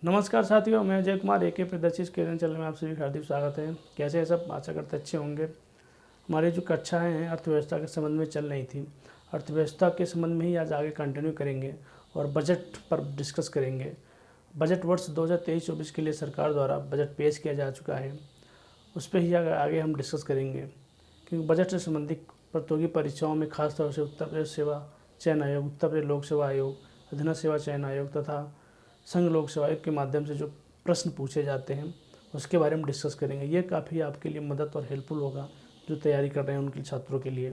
नमस्कार साथियों, मैं अजय कुमार एके प्रदर्शित केरन चैनल में आप सभी हार्दिक स्वागत है। कैसे हैं सब? आशा करते अच्छे होंगे। हमारी जो कक्षाएं हैं अर्थव्यवस्था के संबंध में चल रही थी, अर्थव्यवस्था के संबंध में ही आज आगे कंटिन्यू करेंगे और बजट पर डिस्कस करेंगे। बजट वर्ष 2023-24 के लिए सरकार द्वारा बजट पेश किया जा चुका है, उस पर ही आगे हम डिस्कस करेंगे। क्योंकि बजट से संबंधित प्रतियोगी परीक्षाओं में खासतौर से उत्तर प्रदेश सेवा चयन आयोग, उत्तर प्रदेश लोक सेवा आयोग, अधीनस्थ सेवा चयन आयोग तथा संघ लोक सेवा आयोग के माध्यम से जो प्रश्न पूछे जाते हैं उसके बारे में डिस्कस करेंगे। ये काफ़ी आपके लिए मदद और हेल्पफुल होगा जो तैयारी कर रहे हैं उनके छात्रों के लिए।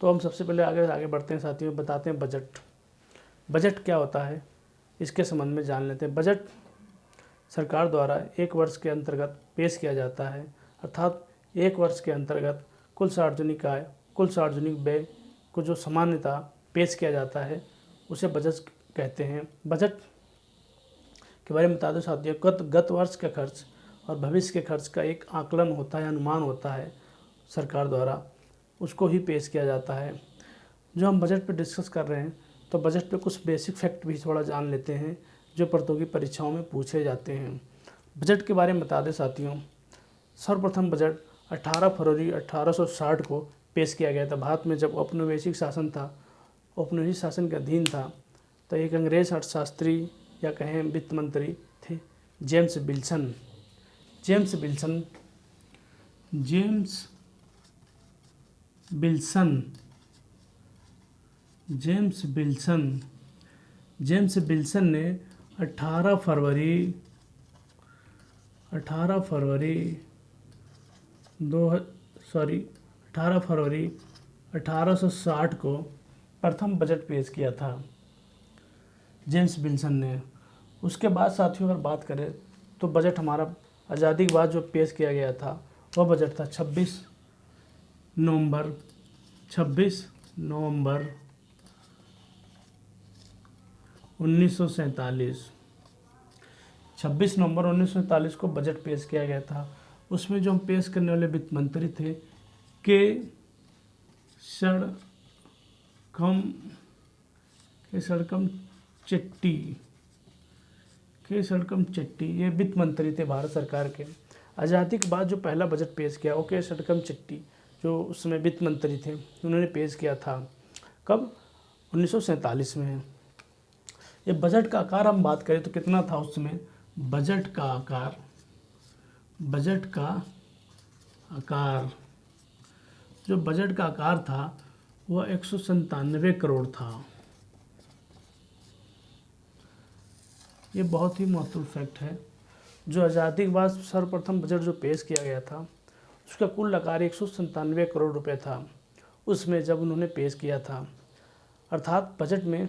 तो हम सबसे पहले आगे बढ़ते हैं साथियों, बताते हैं बजट क्या होता है, इसके संबंध में जान लेते हैं। बजट सरकार द्वारा एक वर्ष के अंतर्गत पेश किया जाता है, अर्थात एक वर्ष के अंतर्गत कुल सार्वजनिक आय, कुल सार्वजनिक व्यय को जो सामान्यतः पेश किया जाता है उसे बजट कहते हैं। बजट के बारे में बता दें साथियों, गत वर्ष का खर्च और भविष्य के खर्च का एक आकलन होता है, अनुमान होता है सरकार द्वारा, उसको ही पेश किया जाता है। जो हम बजट पे डिस्कस कर रहे हैं तो बजट पे कुछ बेसिक फैक्ट भी थोड़ा जान लेते हैं जो प्रतियोगी परीक्षाओं में पूछे जाते हैं। बजट के बारे में बता दें साथियों, सर्वप्रथम बजट 18 फरवरी 1860 को पेश किया गया था। भारत में जब औपनिवेशिक शासन था, औपनिवेशिक शासन के अधीन था, तो एक अंग्रेज अर्थशास्त्री या कहें वित्त मंत्री थे जेम्स विल्सन। जेम्स विल्सन ने 18 फरवरी 1860 को प्रथम बजट पेश किया था जेम्स विल्सन ने। उसके बाद साथियों अगर बात करें तो बजट हमारा आज़ादी के बाद जो पेश किया गया था वह बजट था 26 नवंबर 1947। 26 नवंबर 1947 को बजट पेश किया गया था। उसमें जो हम पेश करने वाले वित्त मंत्री थे के सड़कम चट्टी, ये वित्त मंत्री थे भारत सरकार के। आज़ादी के बाद जो पहला बजट पेश किया वो के सड़कम चट्टी, जो उस समय वित्त मंत्री थे, उन्होंने पेश किया था। कब? 1947 में। ये बजट का आकार हम बात करें तो कितना था उस समय? बजट का आकार जो बजट का आकार था वह 197 करोड़ था। ये बहुत ही महत्वपूर्ण फैक्ट है। जो आज़ादी के बाद सर्वप्रथम बजट जो पेश किया गया था उसका कुल आकार 197 करोड़ रुपए था उसमें जब उन्होंने पेश किया था। अर्थात बजट में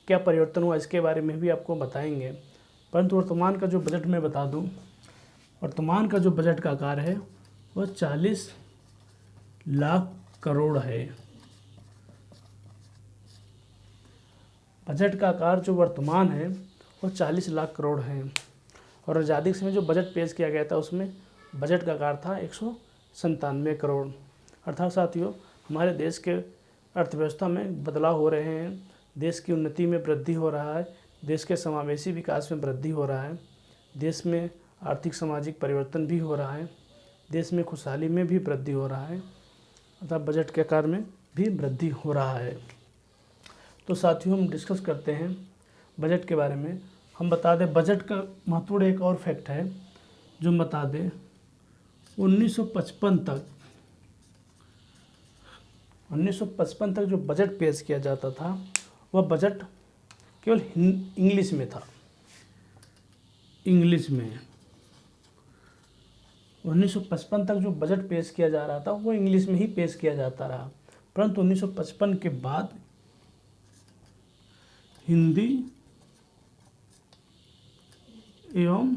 क्या परिवर्तन हुआ इसके बारे में भी आपको बताएंगे, परंतु वर्तमान का जो बजट मैं बता दूं, वर्तमान का जो बजट का आकार है वह 40 लाख करोड़ है। बजट का आकार जो वर्तमान है वो 40 लाख करोड़ है और आज़ादी के समय जो बजट पेश किया गया था उसमें बजट का आकार था 197 करोड़। अर्थात साथियों हमारे देश के अर्थव्यवस्था में बदलाव हो रहे हैं, देश की उन्नति में वृद्धि हो रहा है, देश के समावेशी विकास में वृद्धि हो रहा है, देश में आर्थिक सामाजिक परिवर्तन भी हो रहा है, देश में खुशहाली में भी वृद्धि हो रहा है, अर्थात बजट के आकार में भी वृद्धि हो रहा है। तो साथियों हम डिस्कस करते हैं बजट के बारे में। हम बता दें बजट का महत्वपूर्ण एक और फैक्ट है जो हम बता दें, 1955 तक जो बजट पेश किया जाता था वह बजट केवल इंग्लिश में था। 1955 तक जो बजट पेश किया जा रहा था वो इंग्लिश में ही पेश किया जाता रहा, परंतु 1955 के बाद हिंदी एवं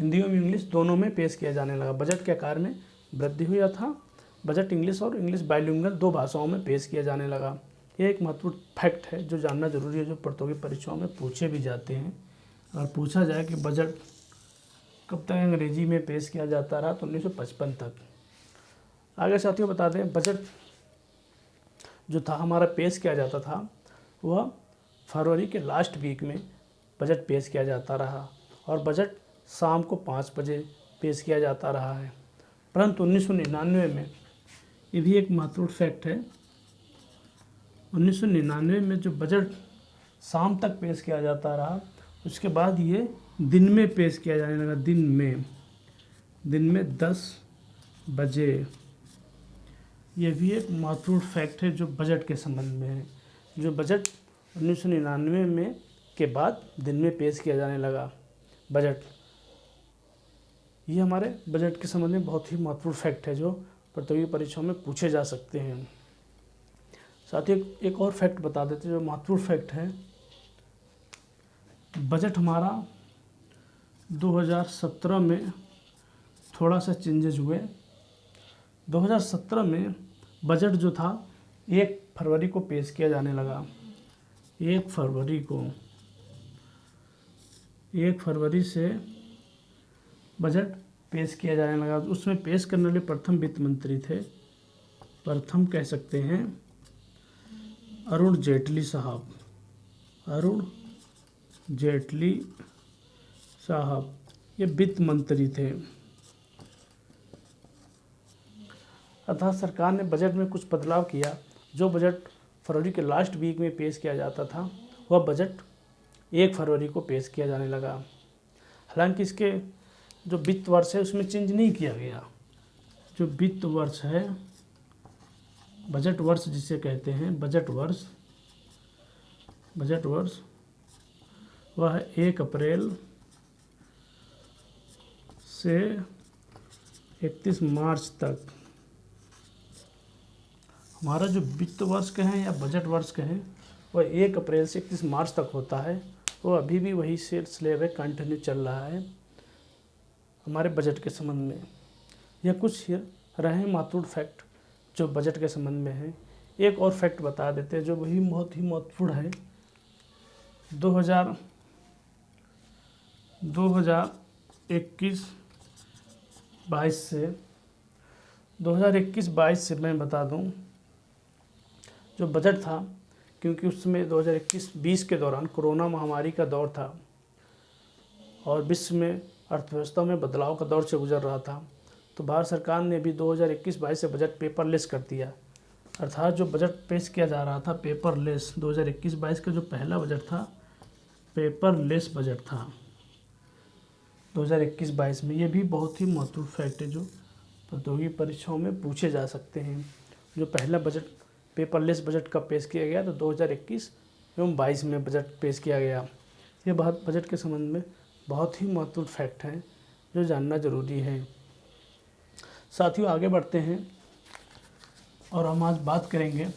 इंग्लिश दोनों में पेश किया जाने लगा। बजट के आकार में वृद्धि हुआ था। बजट इंग्लिश और इंग्लिश बाइलिंगुअल दो भाषाओं में पेश किया जाने लगा। ये एक महत्वपूर्ण फैक्ट है जो जानना जरूरी है, जो प्रतियोगी परीक्षाओं में पूछे भी जाते हैं। अगर पूछा जाए कि बजट कब तक अंग्रेजी में पेश किया जाता रहा, तो 1955 तक। आगे साथियों बता दें बजट जो था हमारा पेश किया जाता था वह फरवरी के लास्ट वीक में बजट पेश किया जाता रहा और बजट शाम को 5 बजे पेश किया जाता रहा है। परंतु 1999 में, ये भी एक महत्वपूर्ण फैक्ट है, 1999 में जो बजट शाम तक पेश किया जाता रहा, उसके बाद ये दिन में पेश किया जाने लगा, दिन में 10 बजे। ये भी एक महत्वपूर्ण फैक्ट है जो बजट के संबंध में है। जो बजट 1999 में के बाद दिन में पेश किया जाने लगा बजट, ये हमारे बजट के संबंध में बहुत ही महत्वपूर्ण फैक्ट है जो प्रतियोगी परीक्षाओं में पूछे जा सकते हैं। साथ ही एक और फैक्ट बता देते हैं जो महत्वपूर्ण फैक्ट है। बजट हमारा 2017 में थोड़ा सा चेंजेज हुए। 2017 में बजट जो था 1 फरवरी को पेश किया जाने लगा। 1 फरवरी से बजट पेश किया जाने लगा। उसमें पेश करने वाले प्रथम वित्त मंत्री थे, प्रथम कह सकते हैं अरुण जेटली साहब, ये वित्त मंत्री थे। अतः सरकार ने बजट में कुछ बदलाव किया। जो बजट फरवरी के लास्ट वीक में पेश किया जाता था वह बजट 1 फरवरी को पेश किया जाने लगा। हालांकि इसके जो वित्त वर्ष है उसमें चेंज नहीं किया गया। जो वित्त वर्ष है, बजट वर्ष जिसे कहते हैं, बजट वर्ष वह 1 अप्रैल से 31 मार्च तक। हमारा जो वित्त वर्ष कहें या बजट वर्ष कहें वह 1 अप्रैल से 31 मार्च तक होता है। वो अभी भी वही स्लेब है, कंटिन्यू चल रहा है हमारे बजट के संबंध में। यह कुछ रहे महत्वपूर्ण फैक्ट जो बजट के संबंध में है। एक और फैक्ट बता देते हैं जो वही बहुत ही महत्वपूर्ण है। 2021-22 से मैं बता दूं, जो बजट था, क्योंकि उसमें 2021-20 के दौरान कोरोना महामारी का दौर था और विश्व में अर्थव्यवस्था में बदलाव का दौर से गुजर रहा था, तो भारत सरकार ने भी 2021-22 से बजट पेपरलेस कर दिया। अर्थात जो बजट पेश किया जा रहा था पेपरलेस, 2021-22 का जो पहला बजट था पेपरलेस बजट था 2021-22 में। ये भी बहुत ही महत्वपूर्ण फैक्ट है जो प्रतियोगी परीक्षाओं में पूछे जा सकते हैं। जो पहला बजट पेपरलेस बजट कब पेश किया गया, तो 2021 एवं 22 में बजट पेश किया गया। ये बजट के संबंध में बहुत ही महत्वपूर्ण फैक्ट हैं जो जानना जरूरी है। साथियों, आगे बढ़ते हैं और हम आज बात करेंगे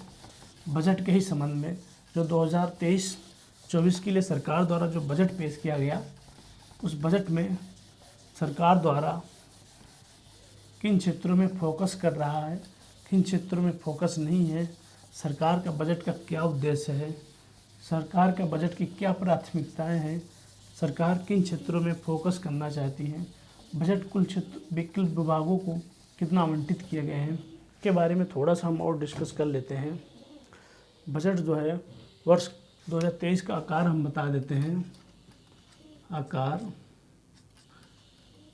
बजट के ही संबंध में। जो 2023-24 के लिए सरकार द्वारा जो बजट पेश किया गया, उस बजट में सरकार द्वारा किन क्षेत्रों में फोकस कर रहा है, किन क्षेत्रों में फोकस नहीं है, सरकार का बजट का क्या उद्देश्य है, सरकार का बजट की क्या प्राथमिकताएं हैं, सरकार किन क्षेत्रों में फोकस करना चाहती है, बजट कुल विभागों को कितना आवंटित किए गए हैं के बारे में थोड़ा सा हम और डिस्कस कर लेते हैं। बजट जो है वर्ष 2023 का आकार हम बता देते हैं। आकार,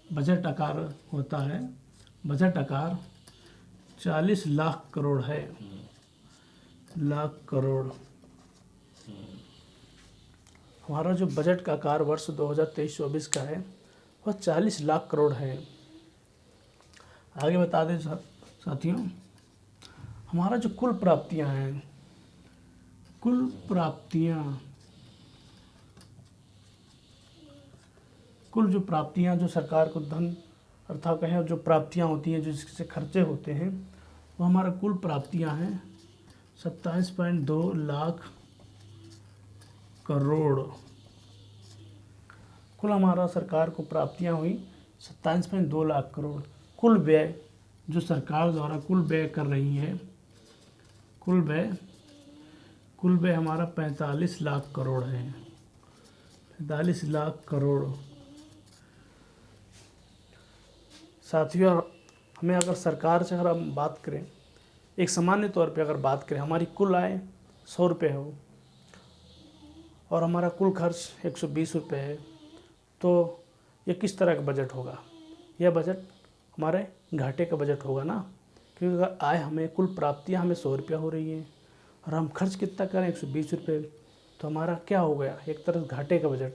बजट आकार होता है, बजट आकार 40 लाख करोड़ है, लाख करोड़। हमारा जो बजट का आकार वर्ष 2023-24 का है वह 40 लाख करोड़ है। आगे बता दें साथियों, हमारा जो कुल प्राप्तियां हैं, कुल जो प्राप्तियां जो सरकार को धन अर्थात कहें जो प्राप्तियां होती हैं, जो जिससे खर्चे होते हैं, वो हमारा कुल प्राप्तियां हैं 27.2 लाख करोड़। कुल हमारा सरकार को प्राप्तियां हुई 27.2 लाख करोड़। कुल व्यय जो सरकार द्वारा कुल व्यय कर रही है, कुल व्यय हमारा 45 लाख करोड़ है, 45 लाख करोड़। साथियों, हमें अगर सरकार से अगर हम बात करें एक सामान्य तौर पे अगर बात करें, हमारी कुल आय 100 रुपये हो और हमारा कुल खर्च 120 रुपये है, तो ये किस तरह का बजट होगा? यह बजट हमारे घाटे का बजट होगा ना, क्योंकि अगर आय हमें, कुल प्राप्तियाँ हमें 100 रुपया हो रही हैं और हम खर्च कितना करें 120 रुपये, तो हमारा क्या हो गया? एक तरह घाटे का बजट।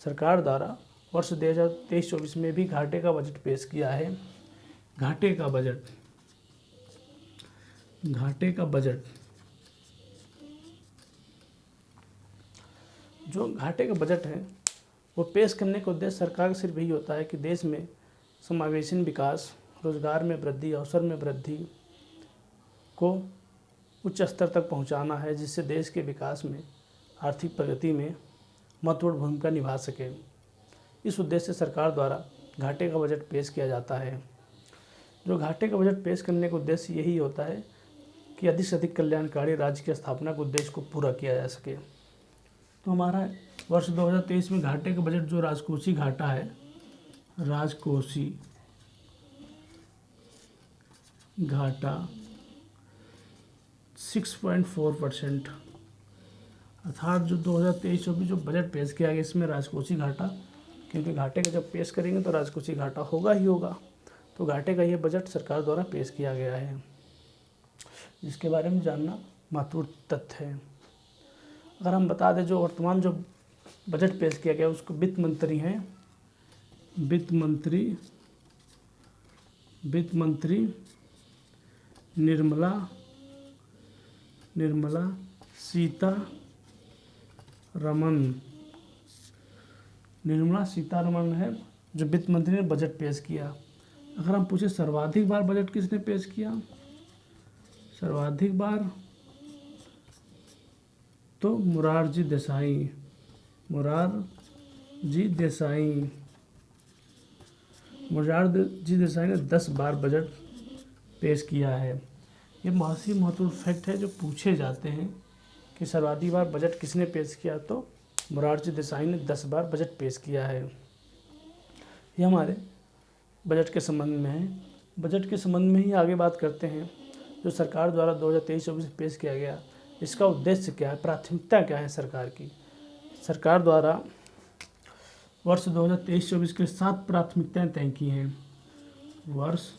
सरकार द्वारा वर्ष 2023-24 में भी घाटे का बजट पेश किया है। घाटे का बजट जो घाटे का बजट है वो पेश करने का उद्देश्य सरकार का सिर्फ यही होता है कि देश में समावेशी विकास, रोजगार में वृद्धि, अवसर में वृद्धि को उच्च स्तर तक पहुंचाना है, जिससे देश के विकास में, आर्थिक प्रगति में महत्वपूर्ण भूमिका निभा सके। इस उद्देश्य से सरकार द्वारा घाटे का बजट पेश किया जाता है। जो घाटे का बजट पेश करने का उद्देश्य यही होता है कि अधिक से अधिक कल्याणकारी राज्य की स्थापना के उद्देश्य को पूरा किया जा सके। तो हमारा वर्ष 2023 में घाटे का बजट जो राजकोषीय घाटा है, राजकोषीय घाटा 6.4%, अर्थात जो 2023-24 जो बजट पेश किया गया इसमें राजकोषीय घाटा, क्योंकि घाटे का जब पेश करेंगे तो राजकोषीय घाटा होगा ही होगा, तो घाटे का ये बजट सरकार द्वारा पेश किया गया है, जिसके बारे में जानना महत्वपूर्ण तथ्य है। अगर हम बता दें, जो वर्तमान जो बजट पेश किया गया उसको वित्त मंत्री हैं, वित्त मंत्री निर्मला सीतारमण है जो वित्त मंत्री ने बजट पेश किया। अगर हम पूछे सर्वाधिक बार बजट किसने पेश किया, सर्वाधिक बार तो मोरारजी देसाई ने 10 बार बजट पेश किया है। ये बहुत ही महत्वपूर्ण फैक्ट है जो पूछे जाते हैं कि सर्वाधिक बार बजट किसने पेश किया, तो मोरारजी देसाई ने 10 बार बजट पेश किया है। ये हमारे बजट के संबंध में है। बजट के संबंध में ही आगे बात करते हैं। जो सरकार द्वारा 2023-24 पेश किया गया, इसका उद्देश्य क्या है, प्राथमिकता क्या है सरकार की? सरकार द्वारा वर्ष 2023-24 के 7 प्राथमिकताएं तय की हैं। वर्ष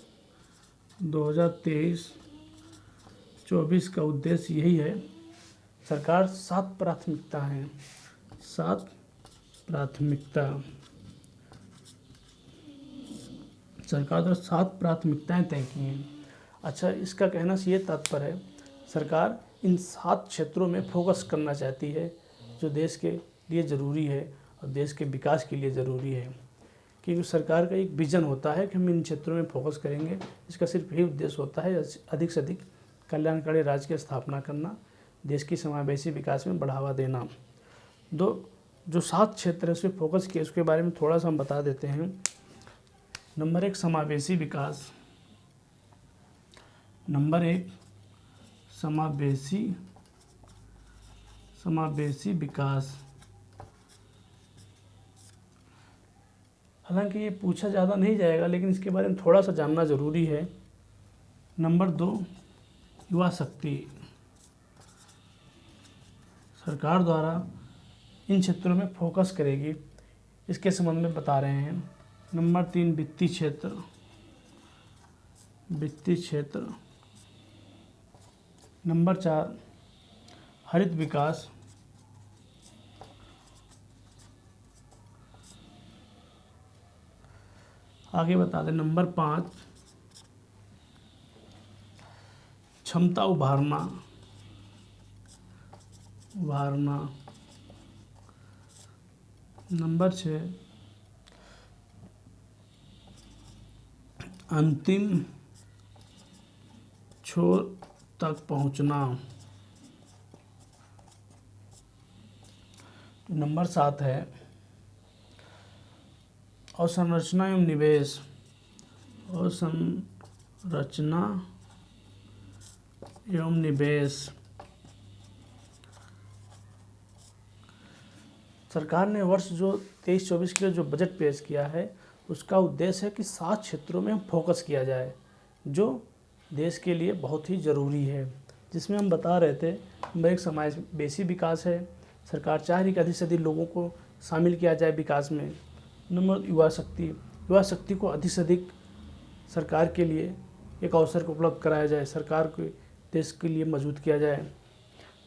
2023-24 का उद्देश्य यही है, सरकार 7 प्राथमिकता हैं, 7 प्राथमिकता सरकार द्वारा 7 प्राथमिकताएं तय की हैं। अच्छा, इसका कहना से ये तात्पर्य है, सरकार इन 7 क्षेत्रों में फोकस करना चाहती है जो देश के लिए ज़रूरी है और देश के विकास के लिए ज़रूरी है, क्योंकि सरकार का एक विज़न होता है कि हम इन क्षेत्रों में फोकस करेंगे। इसका सिर्फ यही उद्देश्य होता है, अधिक से अधिक कल्याणकारी राज्य की स्थापना करना, देश की समावेशी विकास में बढ़ावा देना। जो 7 क्षेत्र है उस पर फोकस किए, उसके बारे में थोड़ा सा हम बता देते हैं। नंबर 1 समावेशी विकास, नंबर 1 समावेशी विकास। हालांकि ये पूछा ज़्यादा नहीं जाएगा, लेकिन इसके बारे में थोड़ा सा जानना ज़रूरी है। नंबर 2 युवा शक्ति, सरकार द्वारा इन क्षेत्रों में फोकस करेगी, इसके संबंध में बता रहे हैं। नंबर 3 वित्तीय क्षेत्र। नंबर 4 हरित विकास। आगे बता दें, नंबर 5 क्षमता उभारना। नंबर 6 अंतिम छोर तक पहुंचना। नंबर 7 है अवसंरचना एवं निवेश। सरकार ने वर्ष जो 23-24 के लिए जो बजट पेश किया है, उसका उद्देश्य है कि 7 क्षेत्रों में फोकस किया जाए, जो देश के लिए बहुत ही ज़रूरी है, जिसमें हम बता रहे थे नंबर 1 समावेशी विकास है। सरकार चाह रही कि अधिक से अधिक लोगों को शामिल किया जाए विकास में। नंबर युवा शक्ति को अधिक से अधिक सरकार के लिए एक अवसर को उपलब्ध कराया जाए, सरकार को देश के लिए मजबूत किया जाए।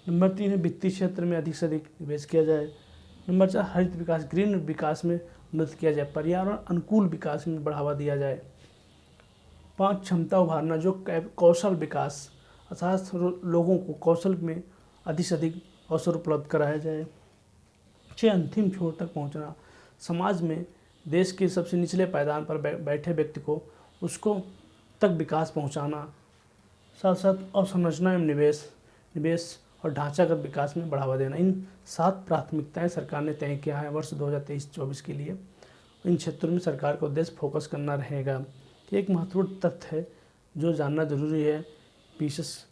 नंबर 3 है वित्तीय क्षेत्र में अधिक से अधिक निवेश किया जाए। नंबर 4 हरित विकास, ग्रीन विकास में मदद किया जाए, पर्यावरण अनुकूल विकास में बढ़ावा दिया जाए। 5 क्षमता उभारना, जो कौशल विकास अर्थात लोगों को कौशल में अधिक से अधिक अवसर उपलब्ध कराया जाए। 6 अंतिम छोर तक पहुंचना, समाज में देश के सबसे निचले पायदान पर बैठे व्यक्ति को उसको तक विकास पहुंचाना। साथ साथ अवसंरचना एवं निवेश और ढांचागत विकास में बढ़ावा देना। इन 7 प्राथमिकताएं सरकार ने तय किया है वर्ष 2023-24 के लिए। इन क्षेत्रों में सरकार का उद्देश्य फोकस करना रहेगा। एक महत्वपूर्ण तथ्य है जो जानना जरूरी है, पीसीएस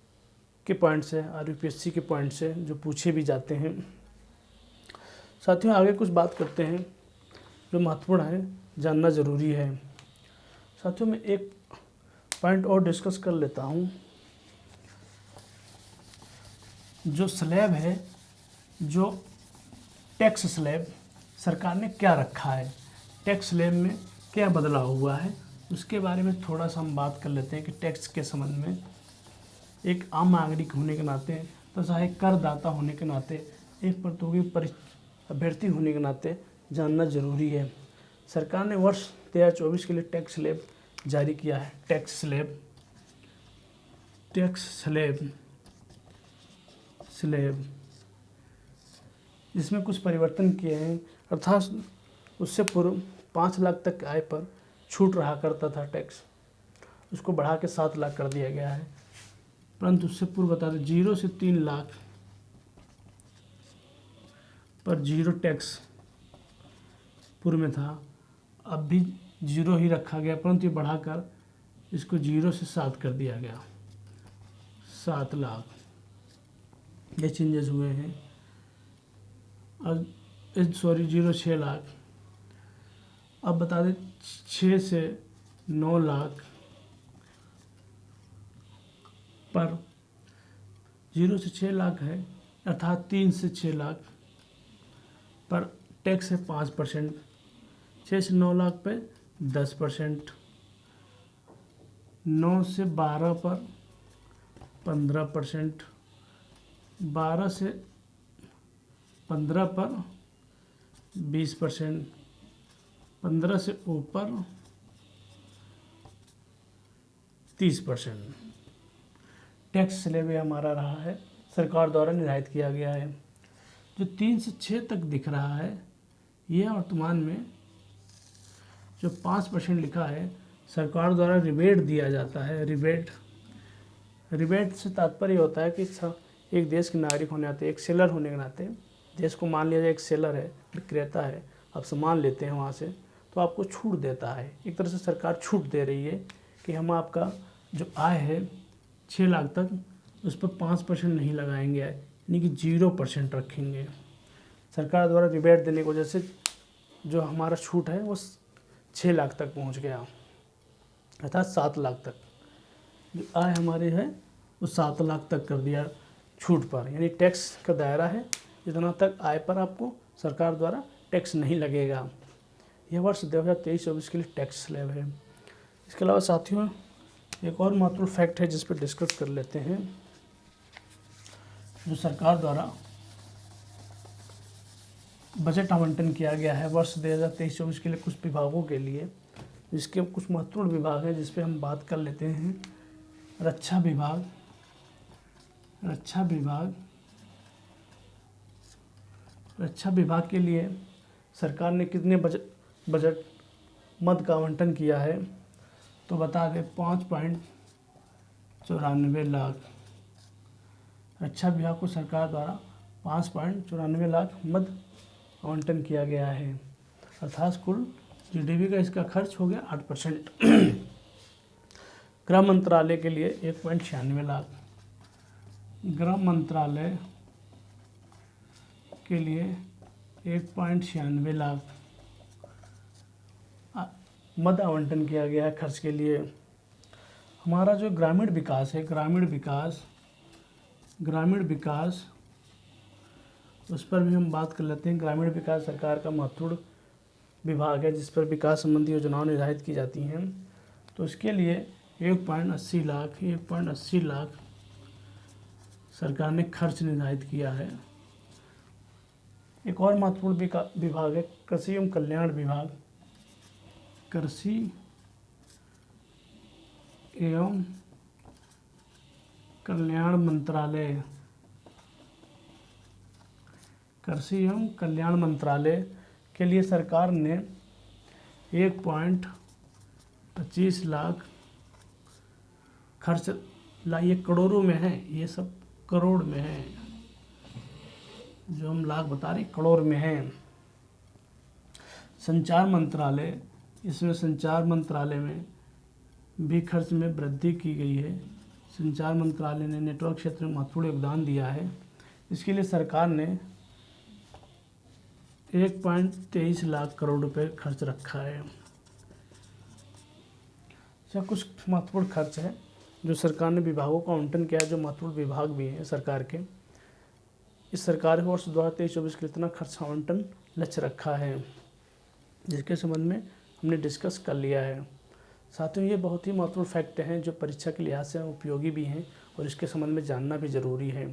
के पॉइंट से और यूपीएससी के पॉइंट से जो पूछे भी जाते हैं। साथियों आगे कुछ बात करते हैं जो महत्वपूर्ण है, जानना ज़रूरी है। साथियों मैं एक पॉइंट और डिस्कस कर लेता हूँ। जो स्लैब है, जो टैक्स स्लैब सरकार ने क्या रखा है, टैक्स स्लैब में क्या बदलाव हुआ है, उसके बारे में थोड़ा सा हम बात कर लेते हैं कि टैक्स के संबंध में एक आम नागरिक होने के नाते तथा एक करदाता होने के नाते, एक प्रतियोगी अभ्यर्थी होने के नाते जानना जरूरी है। सरकार ने वर्ष 2023-24 के लिए टैक्स स्लैब जारी किया है। टैक्स स्लैब जिसमें कुछ परिवर्तन किए हैं, अर्थात उससे पूर्व 5 लाख तक आय पर छूट रहा करता था टैक्स, उसको बढ़ा के 7 लाख कर दिया गया है। परंतु उससे पूर्व बता दें 0 से 3 लाख पर 0 टैक्स पूर्व में था, अब भी 0 ही रखा गया, परंतु ये बढ़ाकर इसको 0 से 7 कर दिया गया, 7 लाख ये चेंजेस हुए हैं। अब 6 लाख, अब बता दें 6 से 9 लाख पर 0 से 6 लाख है, अर्थात 3 से 6 लाख पर टैक्स है 5%, 6 से 9 लाख पे 10%, 9 से 12 पर 15%, 12 से 15 पर 20%, 15 से ऊपर 30%। टैक्स स्लैब हमारा रहा है, सरकार द्वारा निर्धारित किया गया है। जो 3 से 6 तक दिख रहा है, यह वर्तमान में जो 5% लिखा है, सरकार द्वारा रिबेट दिया जाता है। रिबेट से तात्पर्य होता है कि एक देश के नागरिक होने नाते, एक सेलर होने के नाते, देश को मान लिया जाए एक सेलर है, विक्रेता है, आप सामान लेते हैं वहाँ से, तो आपको छूट देता है। एक तरह से सरकार छूट दे रही है कि हम आपका जो आय है 6 लाख तक, उस पर 5% नहीं लगाएंगे, यानी कि 0% रखेंगे। सरकार द्वारा रिबेट देने की वजह से जो हमारा छूट है वो 6 लाख तक पहुंच गया, अर्थात 7 लाख तक जो आय हमारे है वो 7 लाख तक कर दिया छूट पर। यानी टैक्स का दायरा है जितना तक आय पर आपको सरकार द्वारा टैक्स नहीं लगेगा। यह वर्ष 2023-24 के लिए टैक्स स्लैब है। इसके अलावा साथियों एक और महत्वपूर्ण फैक्ट है जिस पर डिस्कस कर लेते हैं। जो सरकार द्वारा बजट आवंटन किया गया है वर्ष 2023-24 के लिए कुछ विभागों के लिए, जिसके कुछ महत्वपूर्ण विभाग हैं जिस पे हम बात कर लेते हैं। रक्षा विभाग के लिए सरकार ने कितने बजट मद का आवंटन किया है, तो बता दें 5.94 लाख। रक्षा विभाग को सरकार द्वारा 5.94 लाख मद आवंटन किया गया है, अर्थात कुल जीडीपी का इसका खर्च हो गया 8%। गृह मंत्रालय के लिए 1.96 लाख, गृह मंत्रालय के लिए 1.96 लाख मद आवंटन किया गया है खर्च के लिए। हमारा जो ग्रामीण विकास है, ग्रामीण विकास उस पर भी हम बात कर लेते हैं। ग्रामीण विकास सरकार का महत्वपूर्ण विभाग है जिस पर विकास संबंधी योजनाएं निर्धारित की जाती हैं। तो इसके लिए 1.80 लाख सरकार ने खर्च निर्धारित किया है। एक और महत्वपूर्ण विभाग है कृषि एवं कल्याण विभाग। कृषि एवं कल्याण मंत्रालय, कृषि एवं कल्याण मंत्रालय के लिए सरकार ने 1.25 लाख खर्च ये करोड़ों में है, ये सब करोड़ में है, जो हम लाख बता रहे करोड़ में है। संचार मंत्रालय, इसमें संचार मंत्रालय में भी खर्च में वृद्धि की गई है। संचार मंत्रालय ने नेटवर्क क्षेत्र में महत्वपूर्ण योगदान दिया है। इसके लिए सरकार ने 1.23 लाख करोड़ रुपए खर्च रखा है। यह कुछ महत्वपूर्ण खर्च है जो सरकार ने विभागों का आवंटन किया है, जो महत्वपूर्ण विभाग भी हैं सरकार के। इस सरकार के वर्ष 2023-24 के लिए इतना खर्च आवंटन लक्ष्य रखा है, जिसके संबंध में हमने डिस्कस कर लिया है। साथियों, ये बहुत ही महत्वपूर्ण फैक्ट हैं जो परीक्षा के लिहाज से उपयोगी भी हैं और इसके संबंध में जानना भी ज़रूरी है।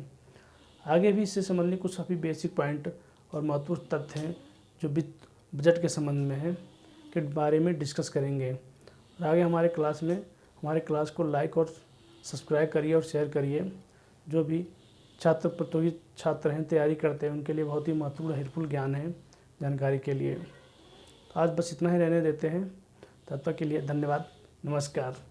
आगे भी इससे संबंधित कुछ अभी बेसिक पॉइंट और महत्वपूर्ण तथ्य हैं जो बजट के संबंध में है के बारे में डिस्कस करेंगे। और आगे हमारे क्लास को लाइक और सब्सक्राइब करिए और शेयर करिए। जो भी प्रतियोगी छात्र हैं, तैयारी करते हैं, उनके लिए बहुत ही महत्वपूर्ण हेल्पफुल ज्ञान है जानकारी के लिए। आज बस इतना ही रहने देते हैं। तब तक के लिए धन्यवाद, नमस्कार।